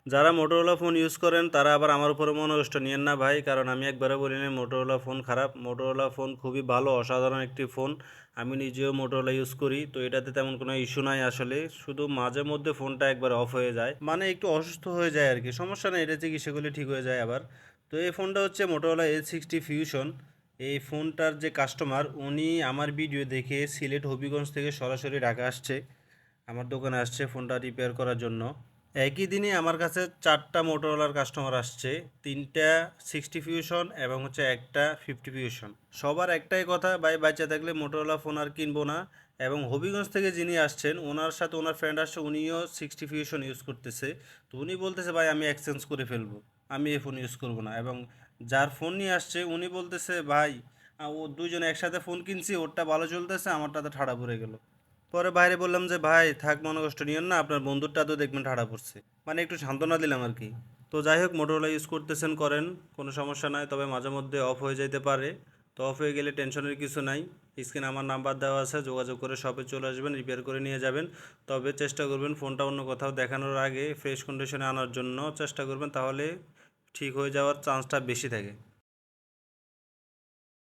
যারা Motorola phone use করেন তারা আবার আমার উপরে মনোকষ্ট নিয়েন না ভাই, কারণ আমি একবারও বলি না মোটোরোলা ফোন খারাপ। মোটোরোলা ফোন খুবই ভালো, অসাধারণ একটি ফোন। আমি নিজেও মোটোরোলা ইউজ করি, তো এটাতে তেমন কোনো ইস্যু নাই আসলে। শুধু মাঝে মধ্যে ফোনটা একবার অফ হয়ে যায়, মানে একটু অসুস্থ হয়ে যায় আর কি, সমস্যা নেই, এটা চিকিৎসা করলে ঠিক হয়ে যায় আবার। তো এই ফোনটা হচ্ছে মোটোরোলা H60 ফিউশন। এই ফোনটার যে কাস্টমার উনি আমার ভিডিও দেখে সিলেট হবিগঞ্জ থেকে সরাসরি ঢাকা আসছে, আমার দোকানে আসছে ফোনটা রিপেয়ার করার জন্য। একই দিনে আমার কাছে 4টা মোটোরোলার কাস্টমার আসছে, 3টা 60 ফিউশন এবং হচ্ছে একটা 50 ফিউশন। সবার একটাই কথা, ভাই বাচ্চা থাকলে মোটোরোলা ফোন আর কিনবো না। এবং হবিগঞ্জ থেকে যিনি আসছেন ওনার সাথে ওনার ফ্রেন্ড আসছে, উনিও 60 ফিউশন ইউজ করতেছে। তো উনি বলতেছে ভাই আমি এক্সচেঞ্জ করে ফেলবো, আমি এই ফোন ইউজ করবো না। এবং যার ফোন নিয়ে আসছে উনি বলতেছে ভাই ও দুইজনে একসাথে ফোন কিনছি, ওরটা ভালো চলতেছে, আমারটাতে ঠাড়া পড়ে গেল। পরে বাইরে বললাম যে ভাই থাক, মনে কষ্ট নিয়েন না, আপনার বন্ধুরটা তো দেখবেন ঠাড়া পড়ছে, মানে একটু সান্ত্বনা দিলাম আর কি। তো যাই হোক, মোটরোলা ইউজ করতেছেন করেন, কোনো সমস্যা নাই, তবে মাঝে মধ্যে অফ হয়ে যেতে পারে। তো অফ হয়ে গেলে টেনশনের কিছু নাই। স্ক্রিনে আমার নাম্বার দেওয়া আছে, যোগাযোগ করে শপে চলে আসবেন, রিপেয়ার করে নিয়ে যাবেন। তবে চেষ্টা করবেন ফোনটা অন্য কোথাও দেখানোর আগে ফ্রেশ কন্ডিশনে আনার জন্য চেষ্টা করবেন, তাহলে ঠিক হয়ে যাওয়ার চান্সটা বেশি থাকে।